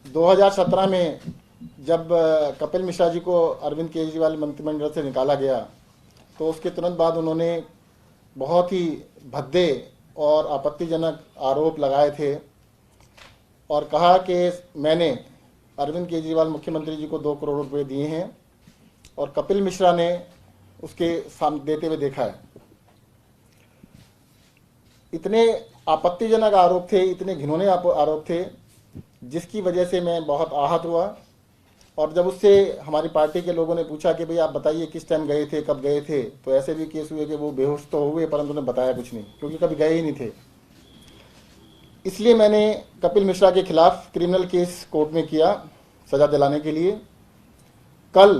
2017 में जब कपिल मिश्रा जी को अरविंद केजरीवाल मंत्रिमंडल से निकाला गया तो उसके तुरंत बाद उन्होंने बहुत ही भद्दे और आपत्तिजनक आरोप लगाए थे और कहा कि मैंने अरविंद केजरीवाल मुख्यमंत्री जी को 2 करोड़ रुपए दिए हैं और कपिल मिश्रा ने उसके सामने देते हुए देखा है। इतने आपत्तिजनक आरोप थे, इतने घिनौने आरोप थे, जिसकी वजह से मैं बहुत आहत हुआ। और जब उससे हमारी पार्टी के लोगों ने पूछा कि भाई आप बताइए किस टाइम गए थे, कब गए थे, तो ऐसे भी केस हुए कि वो बेहोश तो हुए परंतु उन्होंने बताया कुछ नहीं, क्योंकि कभी गए ही नहीं थे। इसलिए मैंने कपिल मिश्रा के खिलाफ क्रिमिनल केस कोर्ट में किया सजा दिलाने के लिए। कल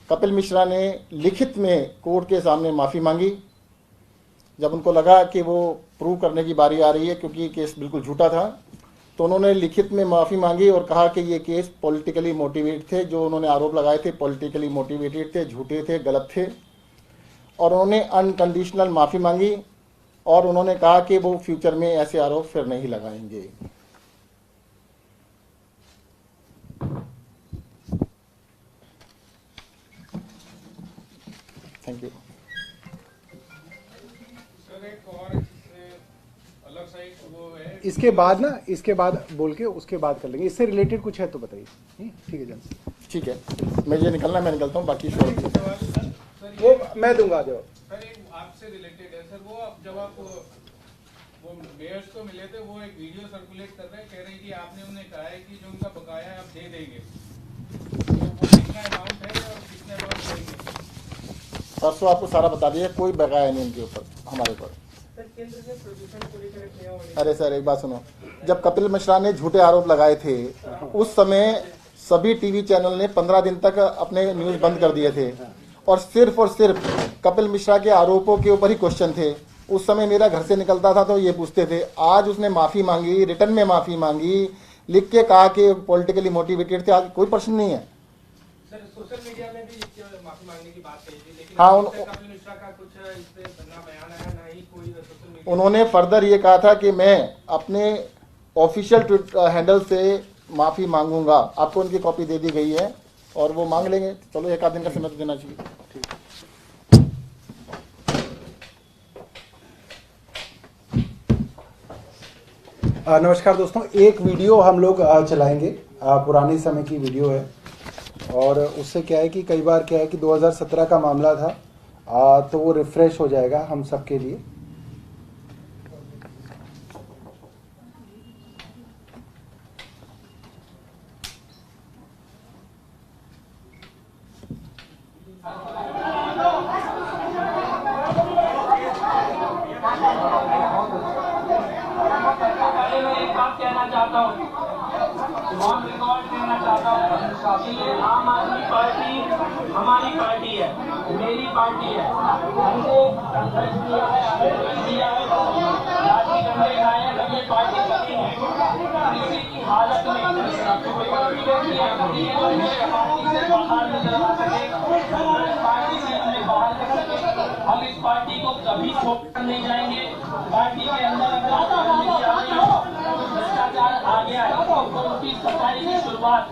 कपिल मिश्रा ने लिखित में कोर्ट के सामने माफ़ी मांगी जब उनको लगा कि वो प्रूव करने की बारी आ रही है, क्योंकि केस बिल्कुल झूठा था। तो उन्होंने लिखित में माफ़ी मांगी और कहा कि ये केस पॉलिटिकली मोटिवेटेड थे, जो उन्होंने आरोप लगाए थे पॉलिटिकली मोटिवेटेड थे, झूठे थे, गलत थे। और उन्होंने अनकंडीशनल माफ़ी मांगी और उन्होंने कहा कि वो फ्यूचर में ऐसे आरोप फिर नहीं लगाएंगे। Thank you. इसके बाद इसके बाद बोल के उसके बाद कर लेंगे। इससे रिलेटेड कुछ है तो बताइए। ठीक है जन, ठीक है, मुझे निकलना, मैं निकलता हूँ, बाकी शोर वो मैं दूंगा जवाब। सर एक आपसे रिलेटेड है सर, वो जब आप वो मेयर्स को मिले थे, वो एक वीडियो सर्कुलेट कर रहे हैं, कह रहे हैं कि आपने उन्हें कहा है कि जो उनका बकाया है आप दे देंगे, तो वो कितना अमाउंट है और कितने अमाउंट देंगे? परसों आपको सारा बता दिया, कोई बकाया नहीं उनके ऊपर, हमारे ऊपर। अरे सर एक बात सुनो, जब कपिल मिश्रा ने झूठे आरोप लगाए थे उस समय सभी टीवी चैनल ने 15 दिन तक अपने न्यूज बंद कर दिए थे और सिर्फ कपिल मिश्रा के आरोपों के ऊपर ही क्वेश्चन थे। उस समय मेरा घर से निकलता था तो ये पूछते थे। आज उसने माफी मांगी, रिटर्न में माफी मांगी, लिख के कहा कि पॉलिटिकली मोटिवेटेड थे, आज कोई प्रश्न नहीं है। सर सोशल मीडिया में भी माफी मांगने की बात कही थी, लेकिन हाँ, कपिल मिश्रा का कुछ इस पे बना बयान आया, ना ही कोई सोशल मीडिया। उन्होंने फर्दर ये कहा था कि मैं अपने ऑफिशियल ट्विटर हैंडल से माफी मांगूंगा। आपको उनकी कॉपी दे दी गई है और वो मांग लेंगे। चलो एक आध दिन का समय तो देना चाहिए। नमस्कार दोस्तों, एक वीडियो हम लोग चलाएंगे, पुराने समय की वीडियो है। और उससे क्या है कि कई बार क्या है कि 2017 का मामला था, तो वो रिफ्रेश हो जाएगा हम सबके लिए। आम आदमी पार्टी हमारी पार्टी है, मेरी पार्टी है। हमको संघर्ष दिया है, लाठी डंडे खाए हैं, हम ये पार्टी बनी है। किसी की हालत में पार्टी से बाहर नजर आ सके, पार्टी से हमें बाहर कर सके। हम इस पार्टी को कभी छोड़कर नहीं जाएंगे। पार्टी के अंदर भ्रष्टाचार आ गया है तो उसकी सफाई की शुरुआत,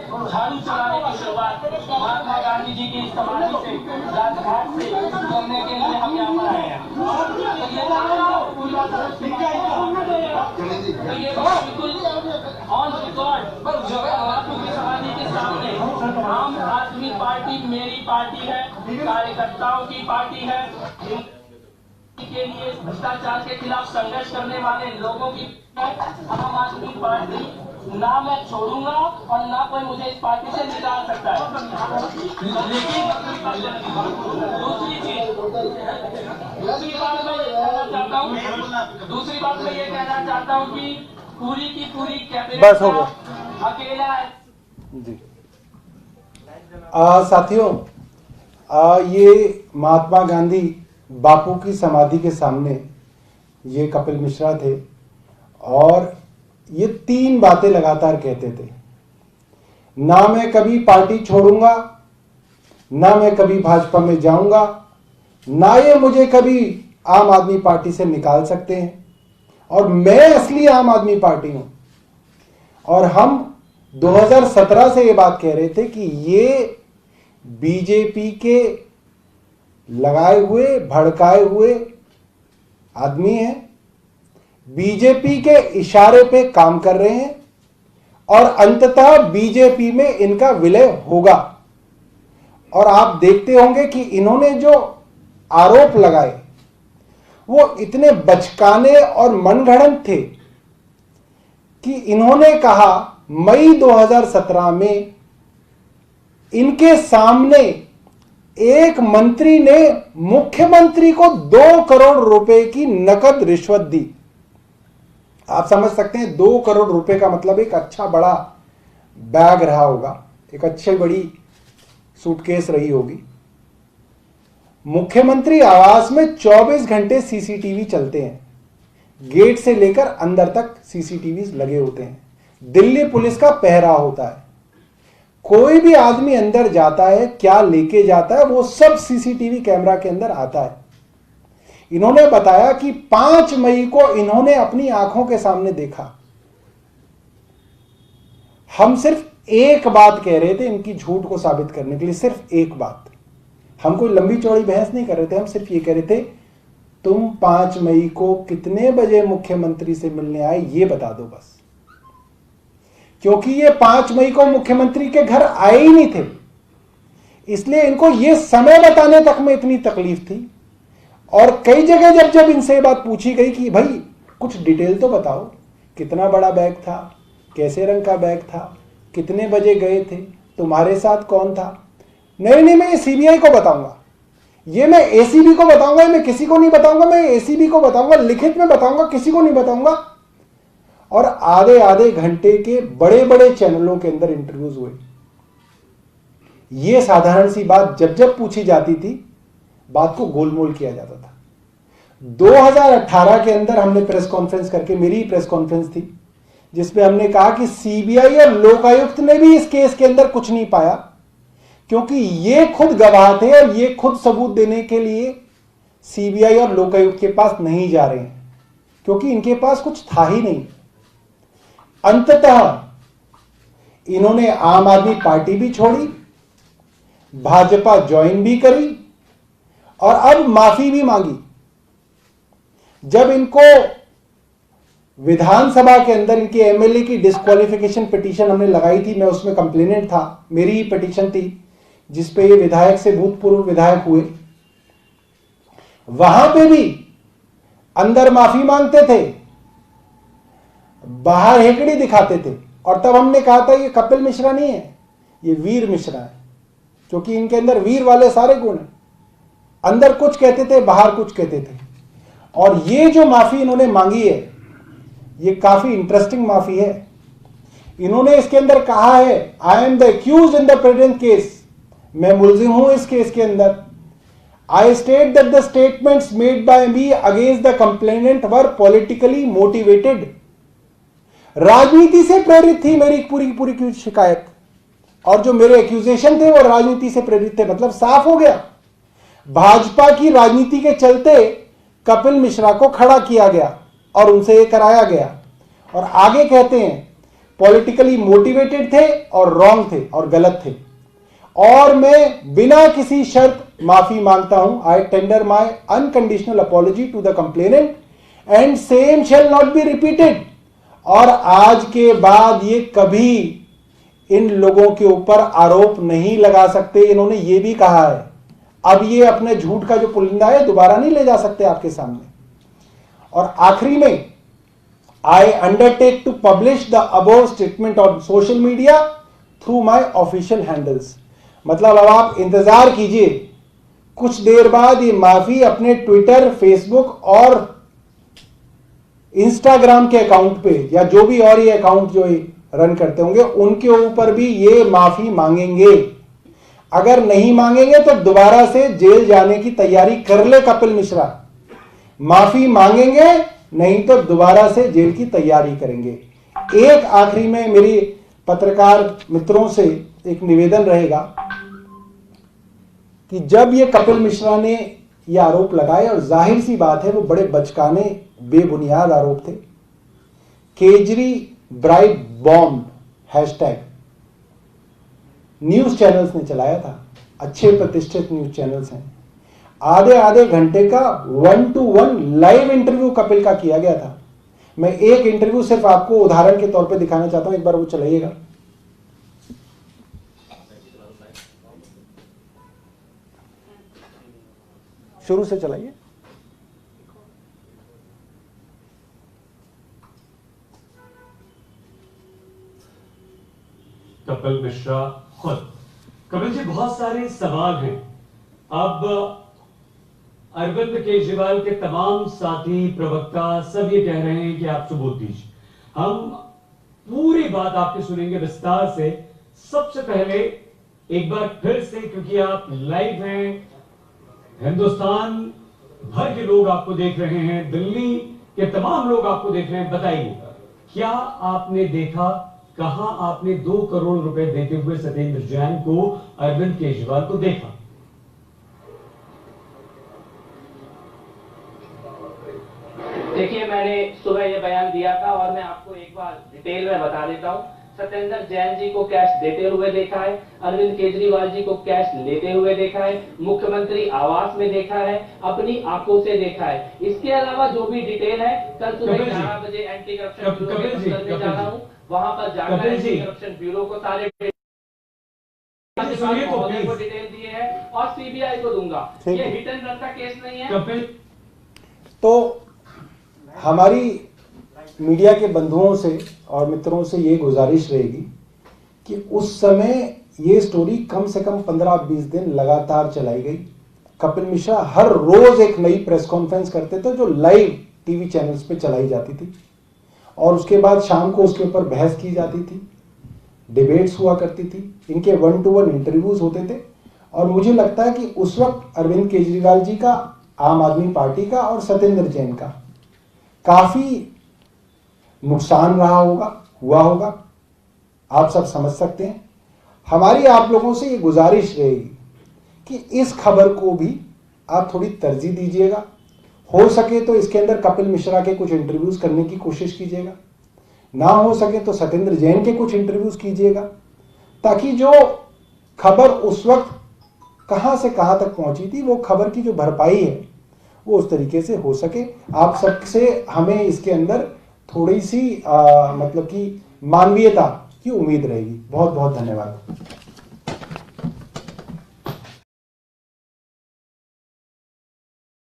झाड़ू चलाने की शुरुआत महात्मा गांधी जी की समाधि से, राजघाट से करने के लिए हम यहाँ पर आए हैं। ये बिल्कुल ऑन रिकॉर्ड बापू की समाधि के सामने आम आदमी पार्टी मेरी पार्टी है, कार्यकर्ताओं की पार्टी है, के लिए भ्रष्टाचार के खिलाफ संघर्ष करने वाले लोगों की आम आदमी पार्टी। ना मैं छोड़ूंगा और ना कोई मुझे इस पार्टी से निकाल सकता है। लेकिन दूसरी बात मैं ये कहना चाहता हूँ कि पूरी की पूरी कैबिनेट अकेला है जी। साथियों, ये महात्मा गांधी बापू की समाधि के सामने ये कपिल मिश्रा थे और ये 3 बातें लगातार कहते थे। ना मैं कभी पार्टी छोड़ूंगा, ना मैं कभी भाजपा में जाऊंगा, ना ये मुझे कभी आम आदमी पार्टी से निकाल सकते हैं और मैं असली आम आदमी पार्टी हूं। और हम 2017 से ये बात कह रहे थे कि ये बीजेपी के लगाए हुए भड़काए हुए आदमी हैं, बीजेपी के इशारे पे काम कर रहे हैं और अंततः बीजेपी में इनका विलय होगा। और आप देखते होंगे कि इन्होंने जो आरोप लगाए वो इतने बचकाने और मनगढ़ंत थे कि इन्होंने कहा मई 2017 में इनके सामने एक मंत्री ने मुख्यमंत्री को 2 करोड़ रुपए की नकद रिश्वत दी। आप समझ सकते हैं 2 करोड़ रुपए का मतलब एक अच्छा बड़ा बैग रहा होगा, एक अच्छी बड़ी सूटकेस रही होगी। मुख्यमंत्री आवास में 24 घंटे सीसीटीवी चलते हैं, गेट से लेकर अंदर तक सीसीटीवी लगे होते हैं, दिल्ली पुलिस का पहरा होता है। कोई भी आदमी अंदर जाता है, क्या लेके जाता है, वो सब सीसीटीवी कैमरा के अंदर आता है। इन्होंने बताया कि 5 मई को इन्होंने अपनी आंखों के सामने देखा। हम सिर्फ एक बात कह रहे थे इनकी झूठ को साबित करने के लिए, सिर्फ एक बात। हम कोई लंबी चौड़ी बहस नहीं कर रहे थे, हम सिर्फ ये कह रहे थे तुम 5 मई को कितने बजे मुख्यमंत्री से मिलने आए ये बता दो बस। क्योंकि ये 5 मई को मुख्यमंत्री के घर आए ही नहीं थे, इसलिए इनको ये समय बताने तक में इतनी तकलीफ थी। और कई जगह जब इनसे ये बात पूछी गई कि भाई कुछ डिटेल तो बताओ, कितना बड़ा बैग था, कैसे रंग का बैग था, कितने बजे गए थे, तुम्हारे साथ कौन था, नहीं मैं ये सीबीआई को बताऊंगा, ये मैं एसीबी को बताऊंगा, मैं किसी को नहीं बताऊंगा, मैं एसीबी को बताऊंगा, लिखित में बताऊंगा, किसी को नहीं बताऊंगा। और आधे घंटे के बड़े बड़े चैनलों के अंदर इंटरव्यूज हुए। यह साधारण सी बात जब पूछी जाती थी, बात को गोलमोल किया जाता था। 2018 के अंदर हमने प्रेस कॉन्फ्रेंस करके, मेरी प्रेस कॉन्फ्रेंस थी, जिसमें हमने कहा कि सीबीआई और लोकायुक्त ने भी इस केस के अंदर कुछ नहीं पाया, क्योंकि ये खुद गवाह थे और ये खुद सबूत देने के लिए सीबीआई और लोकायुक्त के पास नहीं जा रहे हैं, क्योंकि इनके पास कुछ था ही नहीं। अंततः इन्होंने आम आदमी पार्टी भी छोड़ी, भाजपा ज्वाइन भी करी और अब माफी भी मांगी। जब इनको विधानसभा के अंदर इनके एमएलए की डिस्क्वालिफिकेशन पिटीशन हमने लगाई थी, मैं उसमें कंप्लेनेंट था, मेरी ही पिटीशन थी जिसपे ये विधायक से भूतपूर्व विधायक हुए, वहां पे भी अंदर माफी मांगते थे, बाहर हेकड़ी दिखाते थे। और तब हमने कहा था ये कपिल मिश्रा नहीं है, ये वीर मिश्रा है, क्योंकि इनके अंदर वीर वाले सारे गुण हैं। अंदर कुछ कहते थे, बाहर कुछ कहते थे। और ये जो माफी इन्होंने मांगी है, ये काफी इंटरेस्टिंग माफी है। इन्होंने इसके अंदर कहा है, I am the accused in the present case, मैं मुलजिम हूं इस केस के अंदर। I state that the statements made by me against the complainant were politically motivated. राजनीति से प्रेरित थी मेरी पूरी की शिकायत, और जो मेरे एक्यूजेशन थे वो राजनीति से प्रेरित थे। मतलब साफ हो गया, भाजपा की राजनीति के चलते कपिल मिश्रा को खड़ा किया गया और उनसे ये कराया गया। और आगे कहते हैं पॉलिटिकली मोटिवेटेड थे और रॉन्ग थे और गलत थे, और मैं बिना किसी शर्त माफी मांगता हूं। I tender my unconditional apology to the complainant and same shall not be repeated. और आज के बाद ये कभी इन लोगों के ऊपर आरोप नहीं लगा सकते, इन्होंने ये भी कहा है। अब ये अपने झूठ का जो पुलिंदा है दोबारा नहीं ले जा सकते आपके सामने। और आखिरी में, I undertake to publish the above statement on social media through my official handles. मतलब अब आप इंतजार कीजिए, कुछ देर बाद ये माफी अपने ट्विटर, फेसबुक और इंस्टाग्राम के अकाउंट पे, या जो भी और ये अकाउंट जो रन करते होंगे उनके ऊपर भी ये माफी मांगेंगे। अगर नहीं मांगेंगे तो दोबारा से जेल जाने की तैयारी कर ले कपिल मिश्रा। माफी मांगेंगे, नहीं तो दोबारा से जेल की तैयारी करेंगे। एक आखिरी में मेरी पत्रकार मित्रों से एक निवेदन रहेगा कि जब ये कपिल मिश्रा ने ये आरोप लगाए, और जाहिर सी बात है वो बड़े बचकाने बेबुनियाद आरोप थे, khejri bright bomb hashtag news channels ने चलाया था, अच्छे प्रतिष्ठित न्यूज चैनल्स हैं। आधे आधे घंटे का 1-to-1 लाइव इंटरव्यू कपिल का किया गया था। मैं एक इंटरव्यू सिर्फ आपको उदाहरण के तौर पे दिखाना चाहता हूं, एक बार वो चलाइएगा। शुरू से चलाइए। कपिल मिश्रा खुद। कपिल जी, बहुत सारे सवाल हैं। अब अरविंद केजरीवाल के तमाम साथी प्रवक्ता सब ये कह रहे हैं कि आप सबूत दीजिए। हम पूरी बात आपकी सुनेंगे विस्तार से। सबसे पहले एक बार फिर से, क्योंकि आप लाइव हैं, हिंदुस्तान भर के लोग आपको देख रहे हैं, दिल्ली के तमाम लोग आपको देख रहे हैं, बताइए क्या आपने देखा, कहां आपने 2 करोड़ रुपए देते हुए सत्येंद्र जैन को, अरविंद केजरीवाल को देखा? देखिए, मैंने सुबह ये बयान दिया था और मैं आपको एक बार डिटेल में बता देता हूँ। सत्येंद्र जैन जी को कैश देते हुए देखा है, अरविंद केजरीवाल जी को कैश लेते हुए देखा है, मुख्यमंत्री आवास में देखा है, अपनी आंखों से देखा है। इसके अलावा जो भी डिटेल है, कल सुबह 11 बजे एंटी करप्शन ब्यूरो के दफ्तर में जा रहा हूँ, वहां पर जाकर एंटी करप्शन ब्यूरो को सारे को डिटेल दिए हैं और सीबीआई को दूंगा। ये हिट एंड रन का केस नहीं है। तो हमारी मीडिया के बंधुओं से और मित्रों से ये गुजारिश रहेगी कि उस समय ये स्टोरी कम से कम 15-20 दिन लगातार चलाई गई। कपिल मिश्रा हर रोज एक नई प्रेस कॉन्फ्रेंस करते थे जो लाइव टीवी चैनल्स पे चलाई जाती थी और उसके बाद शाम को उसके ऊपर बहस की जाती थी, डिबेट्स हुआ करती थी, इनके 1-to-1 इंटरव्यूज होते थे। और मुझे लगता है कि उस वक्त अरविंद केजरीवाल जी का, आम आदमी पार्टी का और सत्येंद्र जैन का काफी नुकसान रहा होगा, हुआ होगा, आप सब समझ सकते हैं। हमारी आप लोगों से ये गुजारिश रहेगी कि इस खबर को भी आप थोड़ी तरजीह दीजिएगा। हो सके तो इसके अंदर कपिल मिश्रा के कुछ इंटरव्यूज करने की कोशिश कीजिएगा, ना हो सके तो सत्येंद्र जैन के कुछ इंटरव्यूज कीजिएगा, ताकि जो खबर उस वक्त कहां से कहां तक पहुंची थी, वो खबर की जो भरपाई है वो उस तरीके से हो सके। आप सबसे हमें इसके अंदर थोड़ी सी मतलब कि मानवीयता की उम्मीद रहेगी। बहुत बहुत धन्यवाद।